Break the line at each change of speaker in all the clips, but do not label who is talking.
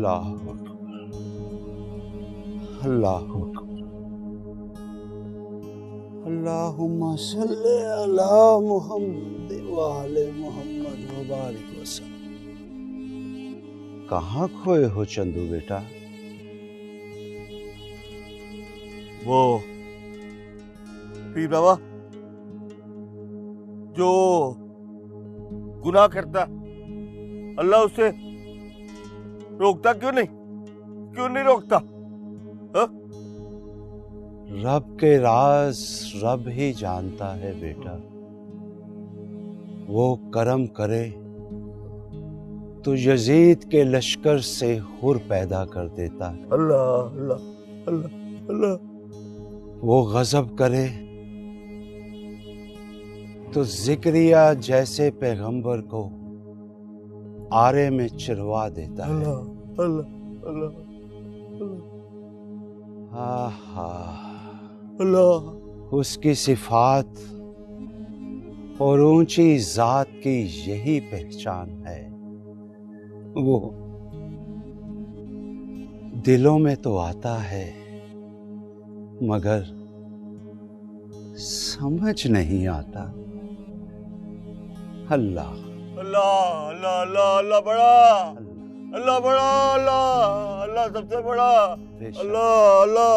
अल्लाह अल्लाह अल्लाहुम्मा सल्ली अला मुहम्मद व आले मुहम्मद व बारिक वसल्लम। कहाँ खोए हो चंदू बेटा?
वो पीर बाबा जो गुनाह करता अल्लाह उसे रोकता क्यों नहीं रोकता? हा?
रब के राज रब ही जानता है बेटा। वो करम करे तो यजीद के लश्कर से हुर पैदा कर देता है।
अल्लाह अल्लाह अल्लाह अल्लाह।
वो गजब करे तो जिक्रिया जैसे पैगंबर को आरे में चिरवा देता है।
अल्लाह अल्लाह अल्लाह अल्लाह।
उसकी सिफात और ऊंची जात की यही पहचान है। वो दिलों में तो आता है मगर समझ नहीं आता। अल्लाह
अल्लाह अल्लाह अल्लाह अल्लाह बड़ा, अल्लाह बड़ा, अल्लाह अल्लाह सबसे बड़ा, अल्लाह अल्लाह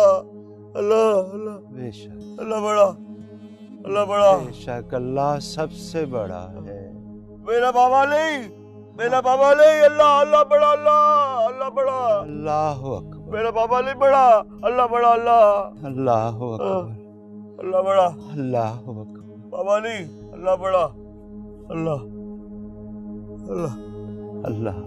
अल्लाह अल्लाह
बेशक
अल्लाह बड़ा, अल्लाह बड़ा,
बेशक अल्लाह सबसे बड़ा है।
मेरा बाबा नहीं अल्लाह अल्लाह बड़ा, अल्लाह अल्लाह बड़ा,
अल्लाह अकबर।
मेरा बाबा नहीं बड़ा, अल्लाह बड़ा, अल्लाह
अल्लाह अकबर।
अल्लाह बड़ा,
अल्लाह अकबर।
बाबा नहीं अल्लाह बड़ा, अल्लाह अल्लाह
अल्लाह।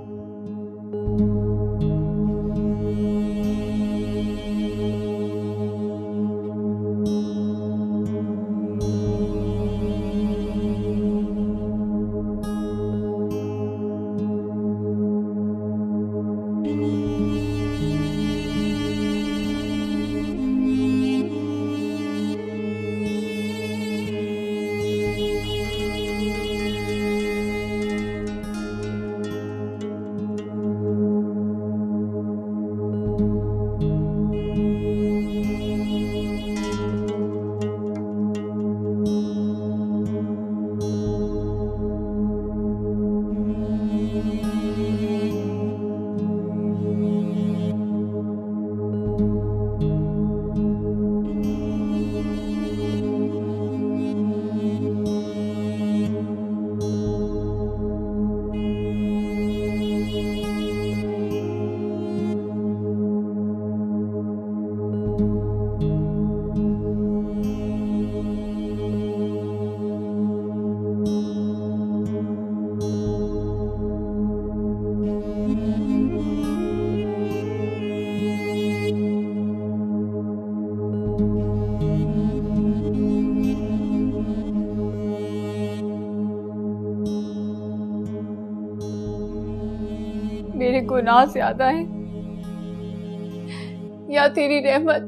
मेरे गुनाह ज्यादा है या तेरी रहमत?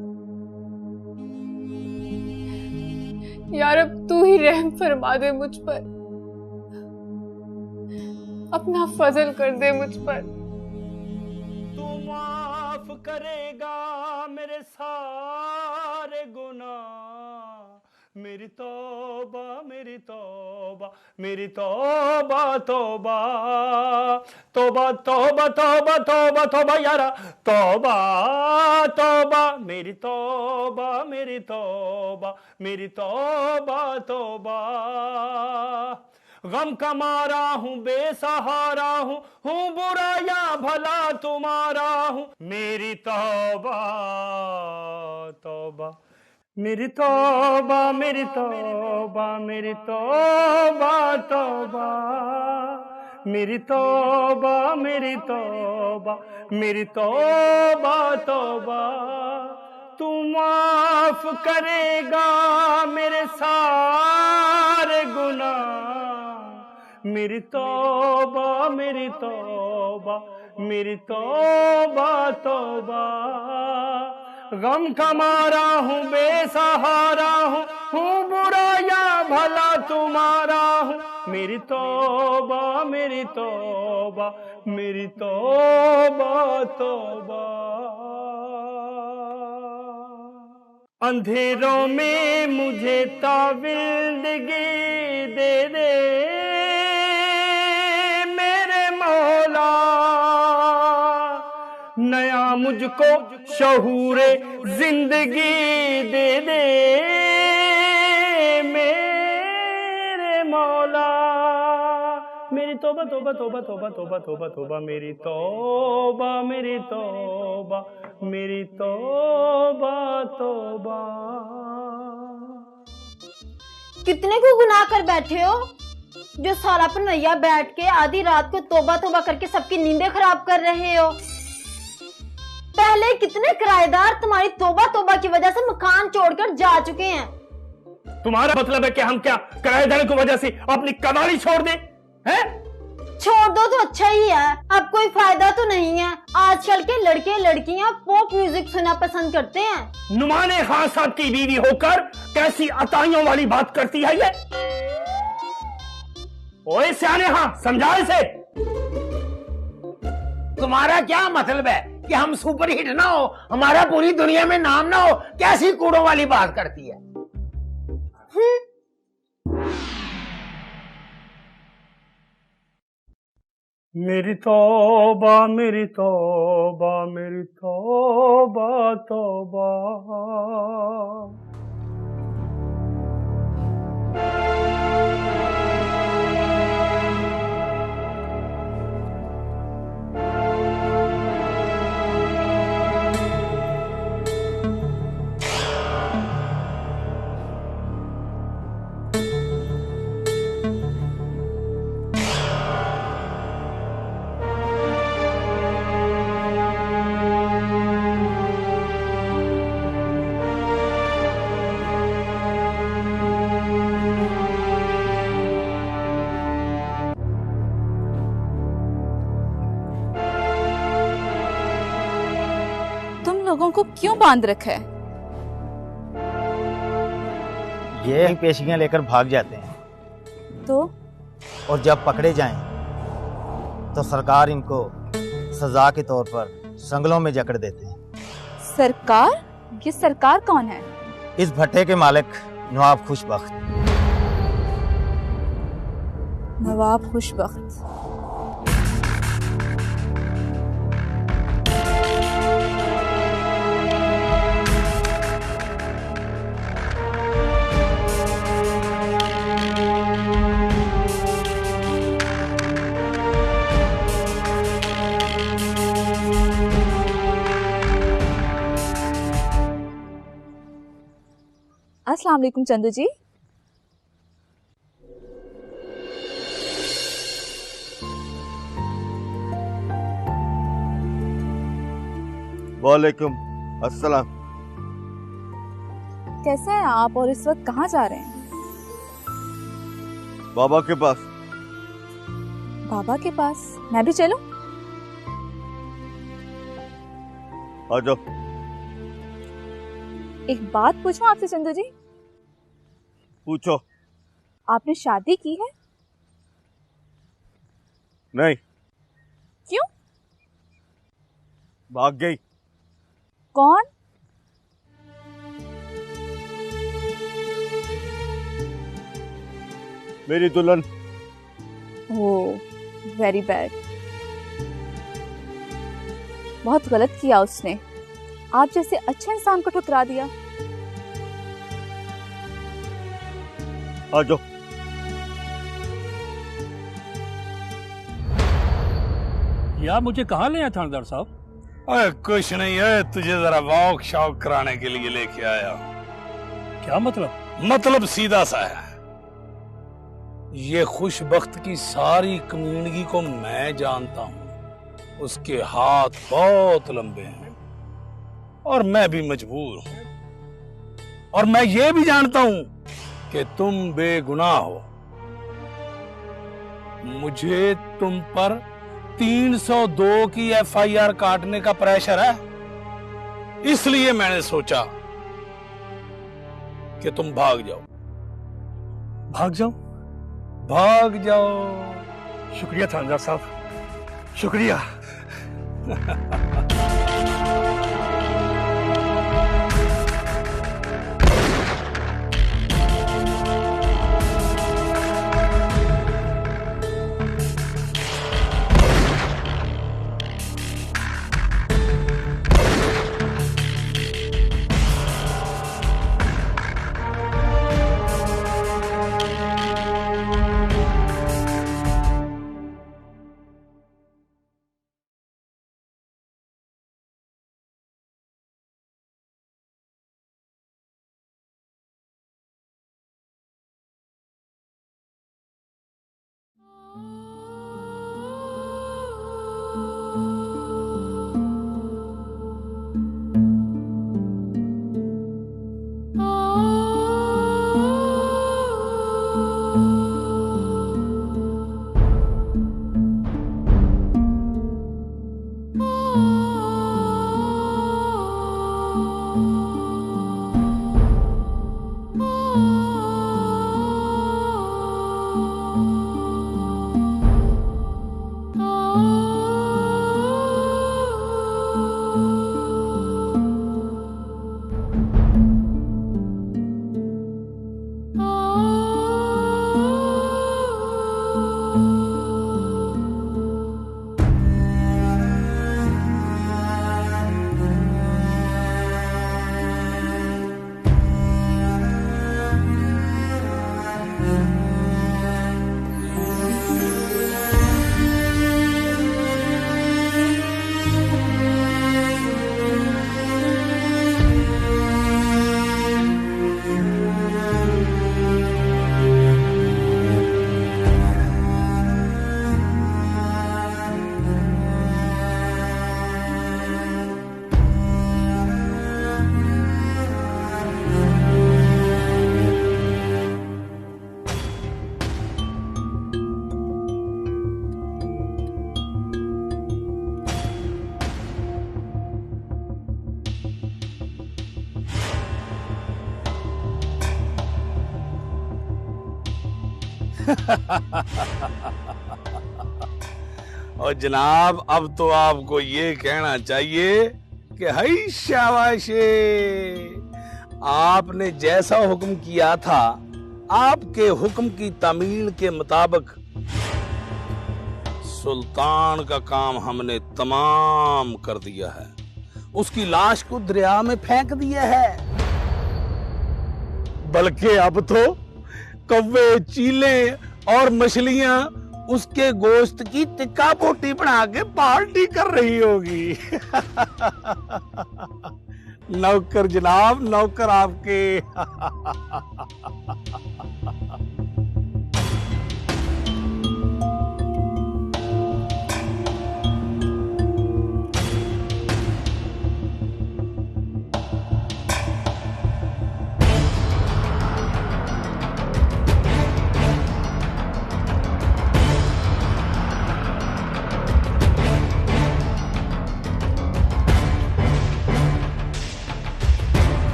यार अब तू ही रहम फरमा दे मुझ पर, अपना फजल कर दे मुझ पर।
तू माफ करेगा मेरे सारे गुनाह, मेरी तौबा मेरी तौबा मेरी तौबा तौबा तौबा तौबा तौबा तौबा तौबा यारा, तौबा तौबा मेरी तौबा मेरी तौबा मेरी तौबा तौबा। गम का मारा हूँ बेसहारा हूँ बुरा या भला तुम्हारा हूँ, मेरी तौबा तौबा मेरी तौबा मेरी तौबा मेरी तौबा तौबा मेरी तौबा मेरी तौबा मेरी तौबा तौबा। तू माफ करेगा मेरे सारे गुनाह, मेरी तौबा मेरी तौबा मेरी तौबा तौबा। गम का मारा हूँ बेसहारा हूँ बुरा या भला तुम्हारा हूँ, मेरी तौबा मेरी तौबा मेरी तौबा तौबा। अंधेरों में मुझे ताविंदगी दे दे मेरे मौला, नया मुझको शहूरे जिंदगी दे दे मेरे मौला। मेरी तौबा तौबा तौबा तौबा तौबा तौबा तौबा, मेरी तौबा मेरी तौबा मेरी तौबा तौबा।
कितने को गुनाह कर बैठे हो जो सारा पनवैया बैठ के आधी रात को तौबा तौबा करके सबकी नींदें खराब कर रहे हो। पहले कितने किराएदार तुम्हारी तौबा तौबा की वजह से मकान छोड़कर जा चुके हैं।
तुम्हारा मतलब है कि हम क्या किराएदार की वजह से अपनी कबाड़ी छोड़ दें? हैं?
छोड़ दो तो अच्छा ही है, अब कोई फायदा तो नहीं है। आजकल के लड़के लड़कियां पॉप म्यूजिक सुनना पसंद करते हैं।
नुमाने खान साहब की बीवी होकर कैसी अताइयों वाली बात करती है ये? ओए सियाने, हाँ समझा इसे।
तुम्हारा क्या मतलब है कि हम सुपरहिट ना हो, हमारा पूरी दुनिया में नाम ना हो? कैसी कूड़ों वाली बात करती है?
मेरी तौबा मेरी तौबा मेरी तौबा तौबा।
लोगों को क्यों बांध रखा है?
ये पेशियां लेकर भाग जाते हैं
तो
और जब पकड़े जाएं तो सरकार इनको सजा के तौर पर संगलों में जकड़ देते हैं।
सरकार? ये सरकार कौन है?
इस भट्टे के मालिक नवाब खुशबख्त।
नवाब खुशबख्त। अस्सलाम वालेकुम चंदू जी।
वालेकुम अस्सलाम।
कैसे हैं आप और इस वक्त कहाँ जा रहे हैं?
बाबा के पास।
बाबा के पास? मैं भी चलूं?
आ जाओ।
एक बात पूछूं आपसे चंदू जी?
पूछो।
आपने शादी की है?
नहीं।
क्यों?
भाग गई।
कौन?
मेरी दुल्हन।
Oh very bad. बहुत गलत किया उसने, आप जैसे अच्छे इंसान को ठुकरा दिया।
आ जाओ।
यार मुझे कहाँ ले आए थानेदार साहब?
अरे कुछ नहीं है, तुझे जरा वॉक शॉक कराने के लिए लेके आया।
क्या मतलब?
मतलब सीधा सा है, ये खुशबख्त की सारी कम्युनिटी को मैं जानता हूँ। उसके हाथ बहुत लंबे हैं और मैं भी मजबूर हूं। और मैं ये भी जानता हूं कि तुम बेगुनाह हो। मुझे तुम पर 302 की FIR काटने का प्रेशर है, इसलिए मैंने सोचा कि तुम भाग जाओ।
भाग जाओ?
भाग जाओ।
शुक्रिया थानेदार साहब, शुक्रिया।
और जनाब अब तो आपको ये कहना चाहिए कि हई शाबाशे, आपने जैसा हुक्म किया था आपके हुक्म की तामील के मुताबिक सुल्तान का काम हमने तमाम कर दिया है। उसकी लाश को दरिया में फेंक दिया है, बल्कि अब तो कौवे, चीले और मछलियां उसके गोश्त की टिक्का बोटी बना के पार्टी कर रही होगी। नौकर जनाब, नौकर आपके।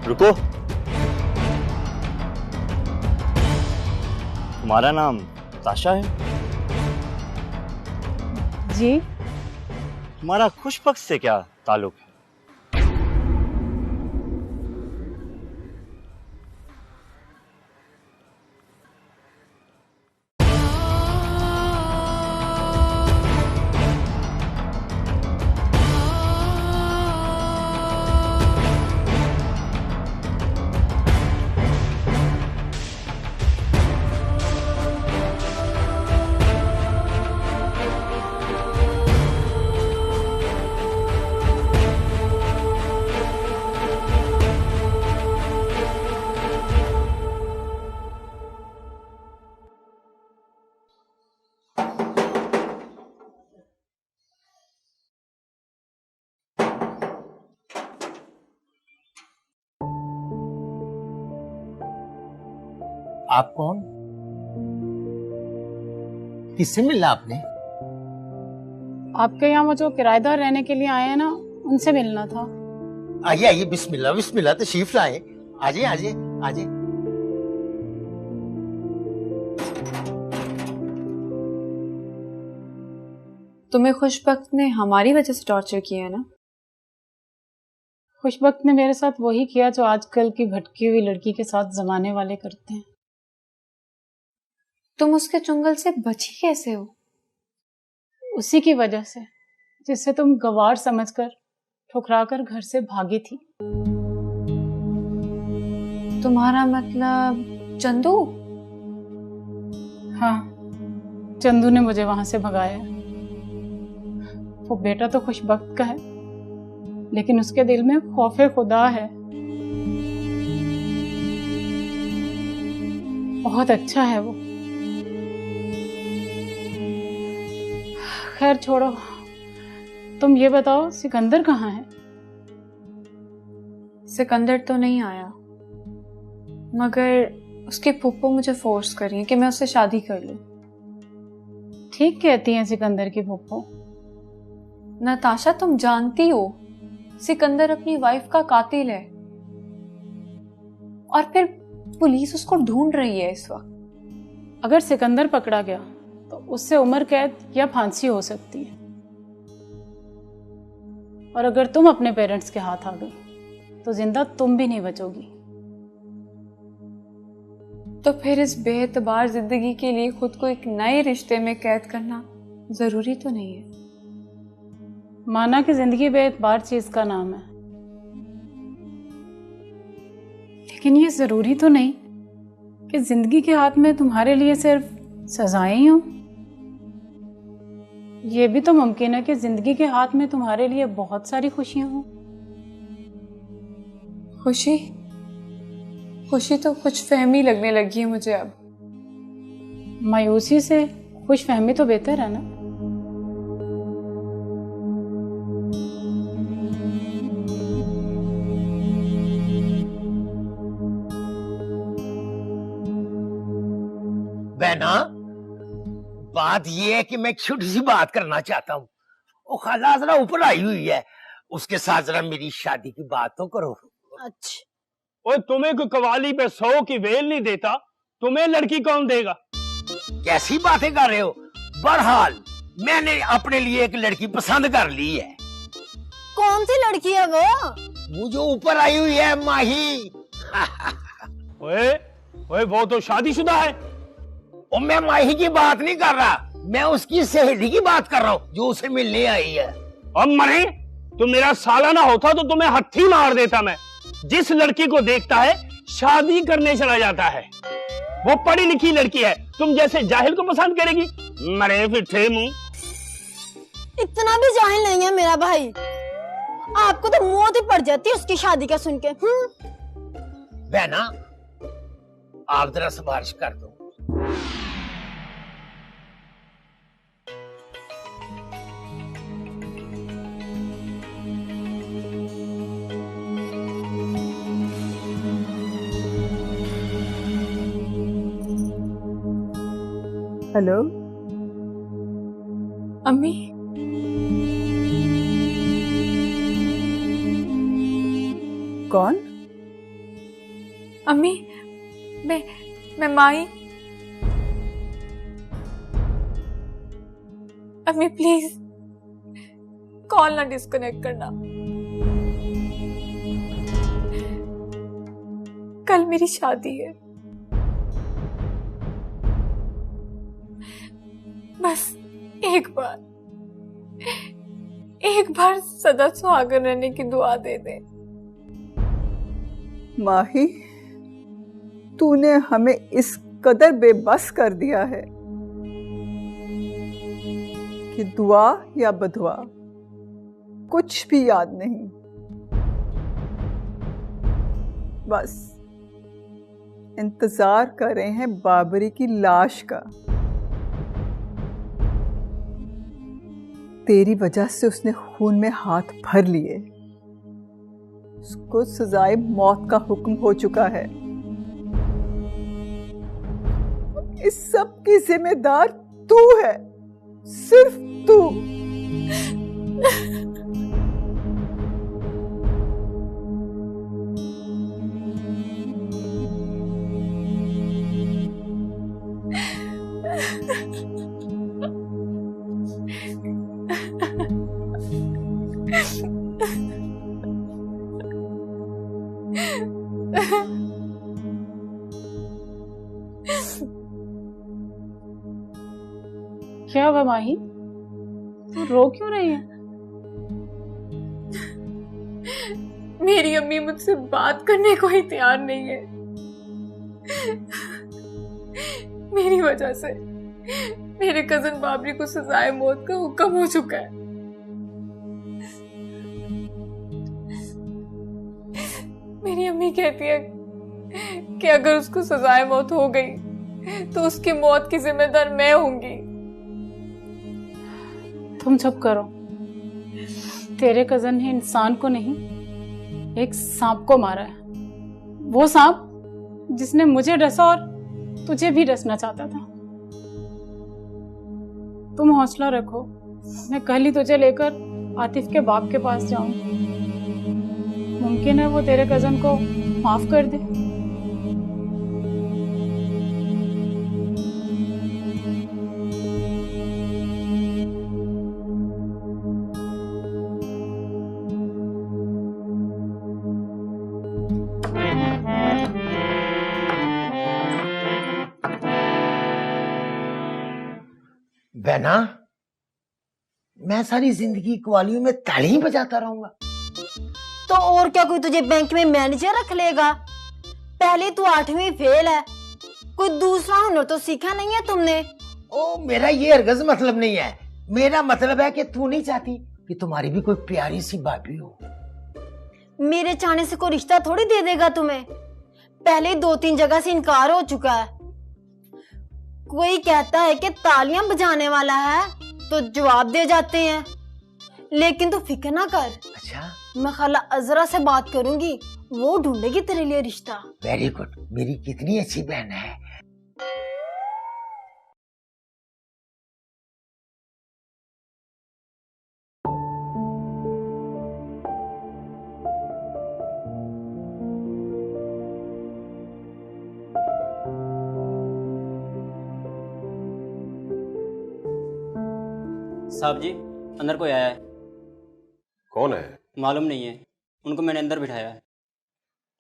रुको, तुम्हारा नाम ताशा है?
जी।
तुम्हारा खुशबख्त से क्या ताल्लुक है?
आप कौन? किससे मिला आपने?
आपके यहाँ वो जो किराएदार रहने के लिए आए हैं ना, उनसे मिलना था।
आइए आइए, बिस्मिल्लाह बिस्मिल्लाह, तशरीफ लाए। आइए आइए आइए।
तुम्हें खुशबख्त ने हमारी वजह से टॉर्चर किया है ना?
खुशबख्त ने मेरे साथ वही किया जो आजकल की भटकी हुई लड़की के साथ जमाने वाले करते हैं।
तुम उसके चुंगल से बची कैसे हो?
उसी की वजह से जिससे तुम गवार समझकर ठुकराकर घर से भागी थी।
तुम्हारा मतलब चंदू?
हाँ, चंदू ने मुझे वहां से भगाया। वो बेटा तो खुशबख्त का है, लेकिन उसके दिल में खौफे खुदा है। बहुत अच्छा है वो। खैर छोड़ो, तुम ये बताओ सिकंदर कहाँ है?
सिकंदर तो नहीं आया, मगर उसके फूफो मुझे फोर्स कर रही है कि मैं उससे शादी कर लूं।
ठीक कहती हैं सिकंदर की फूफो।
नताशा, तुम जानती हो सिकंदर अपनी वाइफ का कातिल है, और फिर पुलिस उसको ढूंढ रही है इस वक्त।
अगर सिकंदर पकड़ा गया तो उससे उम्र कैद या फांसी हो सकती है, और अगर तुम अपने पेरेंट्स के हाथ आ गई तो जिंदा तुम भी नहीं बचोगी।
तो फिर इस बेएतबार जिंदगी के लिए खुद को एक नए रिश्ते में कैद करना जरूरी तो नहीं है?
माना कि जिंदगी बेएतबार चीज का नाम है, लेकिन ये जरूरी तो नहीं कि जिंदगी के हाथ में तुम्हारे लिए सिर्फ सजाएं ही हों। ये भी तो मुमकिन है कि जिंदगी के हाथ में तुम्हारे लिए बहुत सारी खुशियां हों।
खुशी? खुशी तो कुछ फहमी लगने लगी है मुझे अब।
मायूसी से खुश फहमी तो बेहतर है ना।
बहना, बात ये है कि मैं एक छोटी सी बात करना चाहता हूँ। वो खाला जरा ऊपर आई हुई है, उसके साथ जरा मेरी शादी की बात तो करो।
अच्छा।
ओए तुम्हें कोई कवाली पे 100 की वेल नहीं देता, तुम्हें लड़की कौन देगा?
कैसी बातें कर रहे हो? बहरहाल मैंने अपने लिए एक लड़की पसंद कर ली है।
कौन सी लड़की है वो?
वो जो ऊपर आई हुई है, माही।
ओए ओए वो तो शादीशुदा है।
और मैं माही की बात नहीं कर रहा, मैं उसकी सहेली की बात कर रहा हूँ जो उसे मिलने आई है।
अब मरे, तुम मेरा साला ना होता तो तुम्हें हत्थी मार देता मैं। जिस लड़की को देखता है शादी करने चला जाता है। वो पढ़ी लिखी लड़की है, तुम जैसे जाहिल को पसंद करेगी? मरे फिर मुंह।
इतना भी जाहिल नहीं है मेरा भाई, आपको तो मौत ही पड़ जाती है उसकी शादी का सुन के।
बहना, आप जरा सिफारिश कर दो।
हेलो
अम्मी,
कौन?
अम्मी, मैं माही। अम्मी प्लीज कॉल ना डिस्कनेक्ट करना। कल मेरी शादी है, बस एक बार सदा सुहागन रहने की दुआ दे दे।
माही, तूने हमें इस कदर बेबस कर दिया है कि दुआ या बदुआ कुछ भी याद नहीं। बस इंतजार कर रहे हैं बाबरी की लाश का। तेरी वजह से उसने खून में हाथ भर लिए, उसको सजाए मौत का हुक्म हो चुका है। इस सब की जिम्मेदार तू है, सिर्फ तू।
क्या हुआ माही, तू रो क्यों रही है?
मेरी अम्मी मुझसे बात करने को ही तैयार नहीं है। मेरी वजह से मेरे कजन बाबरी को सजाए मौत का हुक्म हो चुका है। मेरी अम्मी कहती है कि अगर उसको सजाए मौत हो गई तो उसकी मौत की जिम्मेदार मैं होंगी।
तुम चुप करो। तेरे कजन ने इंसान को नहीं, एक सांप को मारा है। वो सांप जिसने मुझे डसा और तुझे भी डसना चाहता था। तुम हौसला रखो, मैं कल ही तुझे लेकर आतिफ के बाप के पास जाऊंगी। मुमकिन है वो तेरे कजन को माफ कर दे।
बहना, मैं सारी जिंदगी कवालियों में ताली ही बजाता रहूंगा।
तो और क्या, कोई तुझे बैंक में मैनेजर रख लेगा? पहले तू 8वीं फेल है, कोई दूसरा हुनर तो सीखा नहीं है तुमने।
ओ, मेरा ये हरगिज़ मतलब नहीं है। मेरा मतलब है कि तू नहीं चाहती कि तुम्हारी भी कोई प्यारी सी भाभी हो।
मेरे चाहने से कोई रिश्ता थोड़ी दे देगा तुम्हें। पहले 2-3 जगह से इनकार हो चुका है। कोई कहता है कि तालियां बजाने वाला है तो जवाब दे जाते हैं। लेकिन तू फिक्र ना कर।
अच्छा,
मैं खाला अजरा से बात करूंगी, वो ढूंढेगी तेरे लिए रिश्ता।
Very good. मेरी कितनी अच्छी बहन है।
साहब जी, अंदर कोई आया है।
कौन है?
मालूम नहीं है, उनको मैंने अंदर बिठाया है।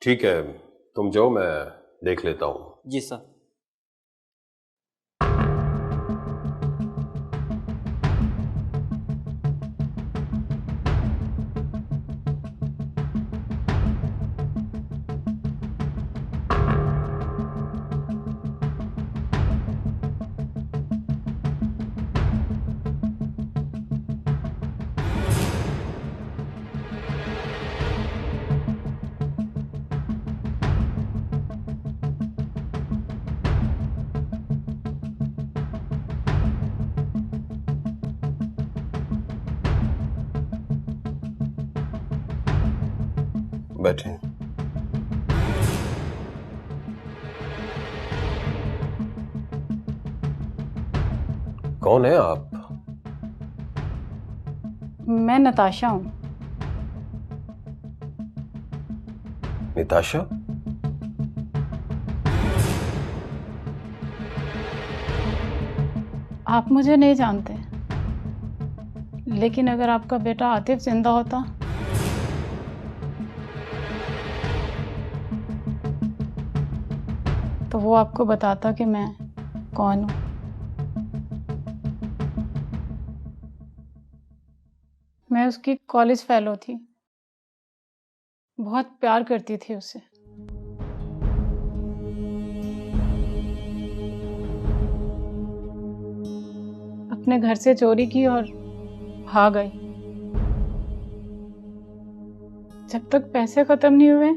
ठीक है, तुम जाओ, मैं देख लेता हूँ।
जी साहब।
बैठे। कौन है आप?
मैं नताशा हूं।
निताशा?
आप मुझे नहीं जानते, लेकिन अगर आपका बेटा आतिफ जिंदा होता तो वो आपको बताता कि मैं कौन हूं। मैं उसकी कॉलेज फेलो थी, बहुत प्यार करती थी उससे। अपने घर से चोरी की और भाग गई। जब तक पैसे खत्म नहीं हुए,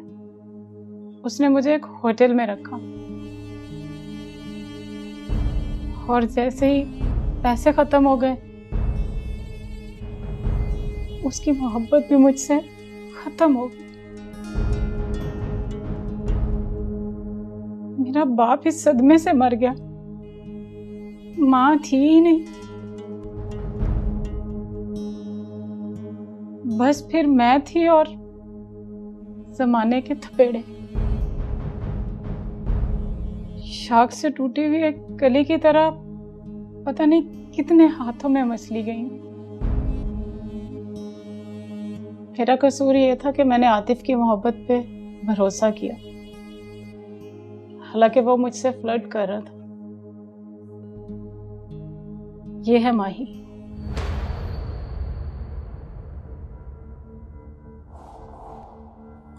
उसने मुझे एक होटल में रखा, और जैसे ही पैसे खत्म हो गए, उसकी मोहब्बत भी मुझसे खत्म हो गई। मेरा बाप इस सदमे से मर गया, मां थी ही नहीं। बस फिर मैं थी और जमाने के थपेड़े। शाख से टूटी हुई एक कली की तरह पता नहीं कितने हाथों में मसली गई। मेरा कसूर ये था कि मैंने आतिफ की मोहब्बत पे भरोसा किया, हालांकि वो मुझसे फ्लर्ट कर रहा था। ये है माही।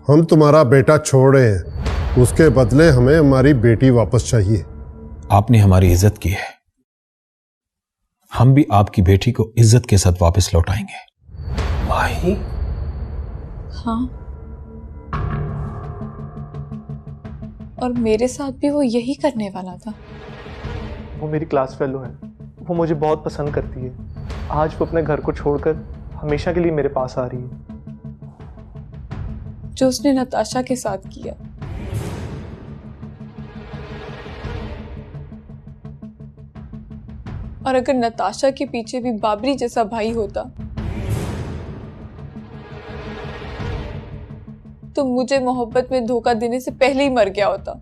हम तुम्हारा बेटा छोड़ रहे हैं, उसके बदले हमें हमारी बेटी वापस चाहिए।
आपने हमारी इज्जत की है, हम भी आपकी बेटी को इज्जत के साथ वापस लौटाएंगे।
माही?
हाँ, और मेरे साथ भी वो यही करने वाला था।
वो मेरी क्लास फेलो है, वो मुझे बहुत पसंद करती है। आज वो अपने घर को छोड़कर हमेशा के लिए मेरे पास आ रही है।
जो उसने नताशा के साथ किया, और अगर नताशा के पीछे भी बाबरी जैसा भाई होता तो मुझे मोहब्बत में धोखा देने से पहले ही मर गया होता।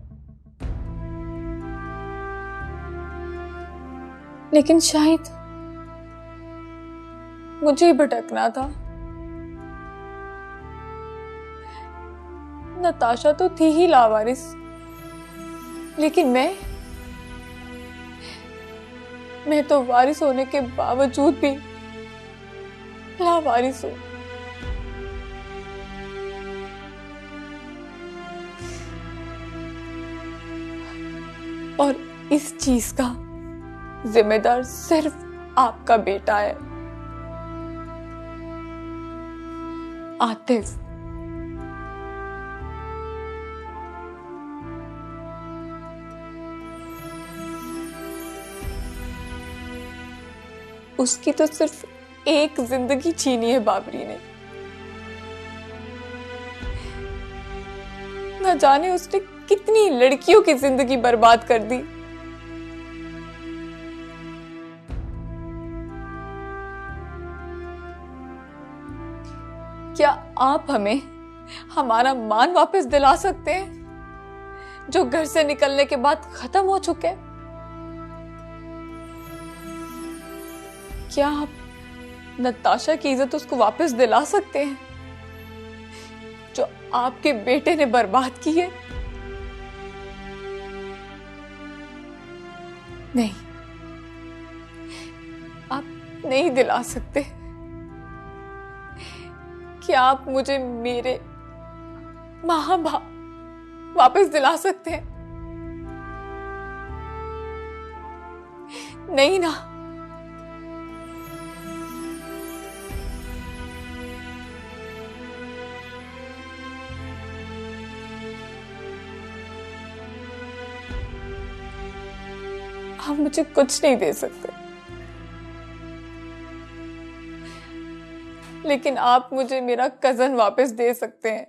लेकिन शायद मुझे ही भटकना था। नताशा तो थी ही लावारिस, लेकिन मैं तो वारिस होने के बावजूद भी लावारिस हूं। और इस चीज का जिम्मेदार सिर्फ आपका बेटा है, आतिफ। उसकी तो सिर्फ एक जिंदगी छीनी है बाबरी ने। न जाने उसने कितनी लड़कियों की जिंदगी बर्बाद कर दी। क्या आप हमें हमारा मान वापस दिला सकते हैं, जो घर से निकलने के बाद खत्म हो चुके? क्या आप नताशा की इज्जत उसको वापस दिला सकते हैं जो आपके बेटे ने बर्बाद की है? नहीं, आप नहीं दिला सकते। क्या आप मुझे मेरे मां बाप वापस दिला सकते हैं? नहीं ना। आप मुझे कुछ नहीं दे सकते, लेकिन आप मुझे मेरा कजन वापस दे सकते हैं,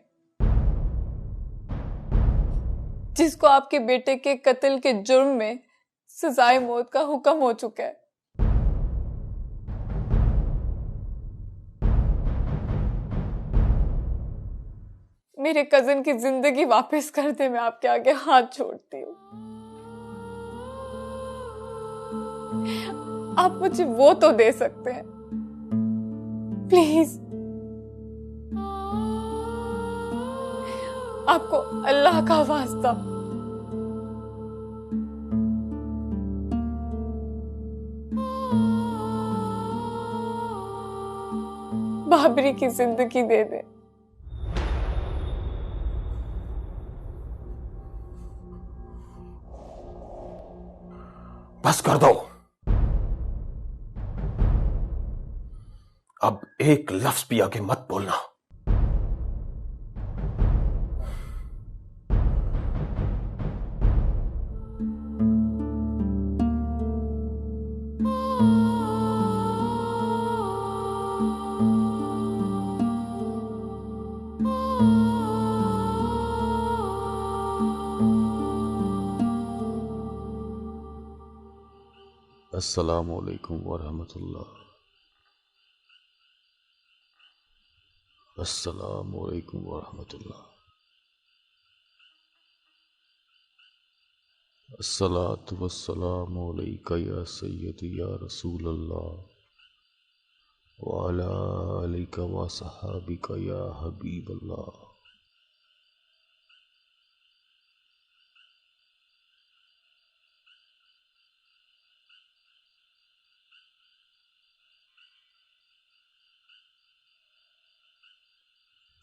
जिसको आपके बेटे के कत्ल के जुर्म में सजाए मौत का हुक्म हो चुका है। मेरे कजन की जिंदगी वापस कर दे, मैं आपके आगे हाथ जोड़ती हूँ। आप मुझे वो तो दे सकते हैं, प्लीज। आपको अल्लाह का वास्ता बाबरी की जिंदगी दे दे।
बस कर दो। अब एक लफ्ज भी आगे मत बोलना।
अस्सलामु अलैकुम वरहमतुल्लाह। अस्सलामु अलैकुम वरहमतुल्लाह। अस्सलातु वस्सलामु अलैका या सय्यदी या रसूल अल्लाह व अला आलिका व सहाबिका या हबीब अल्लाह।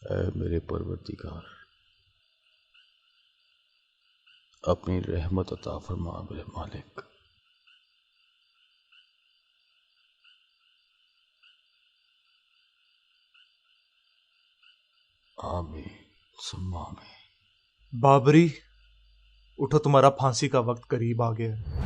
ऐ मेरे परवरदिगार, अपनी रहमत अता फरमा मेरे मालिक। आमीन सुम्मा आमीन।
बाबरी, उठो, तुम्हारा फांसी का वक्त करीब आ गया है।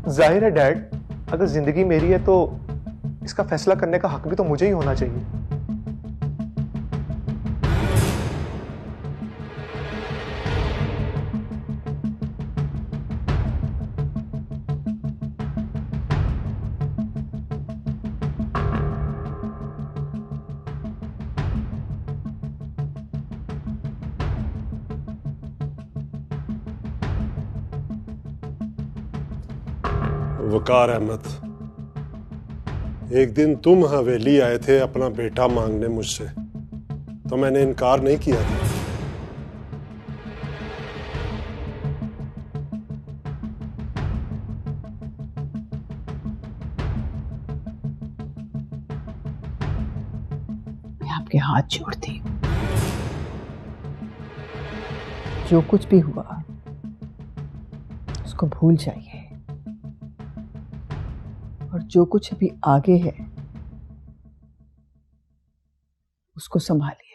जाहिर है डैड, अगर जिंदगी मेरी है तो इसका फैसला करने का हक भी तो मुझे ही होना चाहिए।
वकार अहमद, एक दिन तुम हवेली आए थे अपना बेटा मांगने मुझसे, तो मैंने इनकार नहीं किया था।
मैं आपके हाथ जोड़ती हूँ। जो कुछ भी हुआ उसको भूल जाइए, और जो कुछ अभी आगे है उसको संभालिए।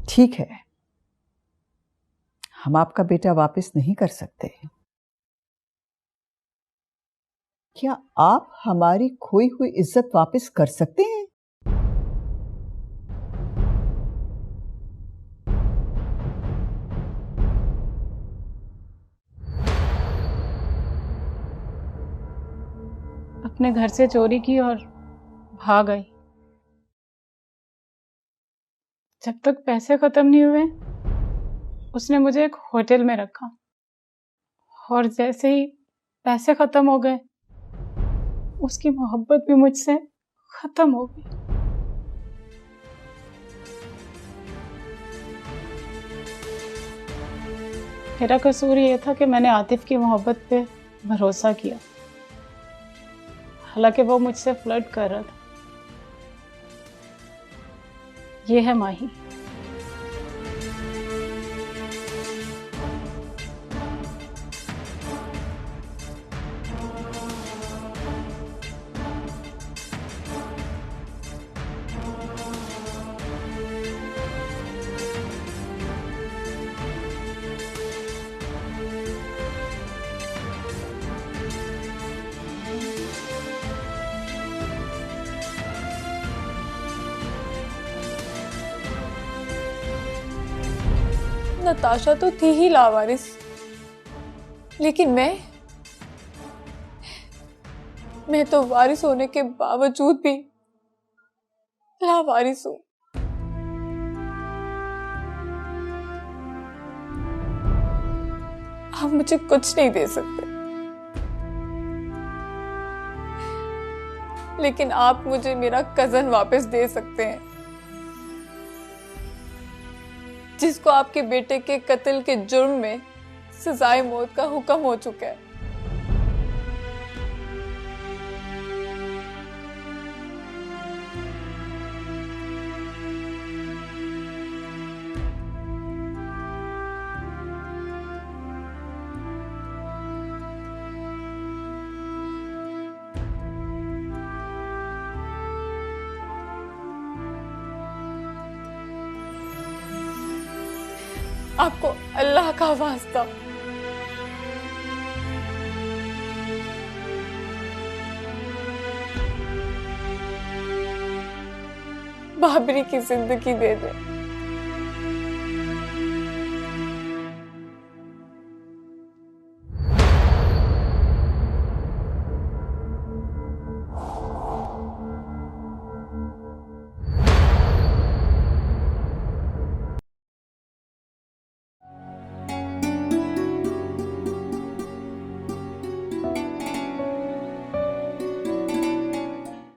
ठीक है, हम आपका बेटा वापस नहीं कर सकते। क्या आप हमारी खोई हुई इज्जत वापस कर सकते हैं?
अपने घर से चोरी की और भाग आई। जब तक पैसे खत्म नहीं हुए उसने मुझे एक होटल में रखा, और जैसे ही पैसे खत्म हो गए उसकी मोहब्बत भी मुझसे खत्म हो गई। मेरा कसूर ये था कि मैंने आतिफ की मोहब्बत पे भरोसा किया, हालांकि वो मुझसे फ्लर्ट कर रहा था। ये है माही।
नताशा तो थी ही लावारिस, लेकिन मैं तो वारिस होने के बावजूद भी लावारिस हूं। आप मुझे कुछ नहीं दे सकते, लेकिन आप मुझे मेरा कजन वापस दे सकते हैं, जिसको आपके बेटे के कत्ल के जुर्म में सजाए मौत का हुक्म हो चुका है। आपको अल्लाह का वास्ता बाबरी की जिंदगी दे दे।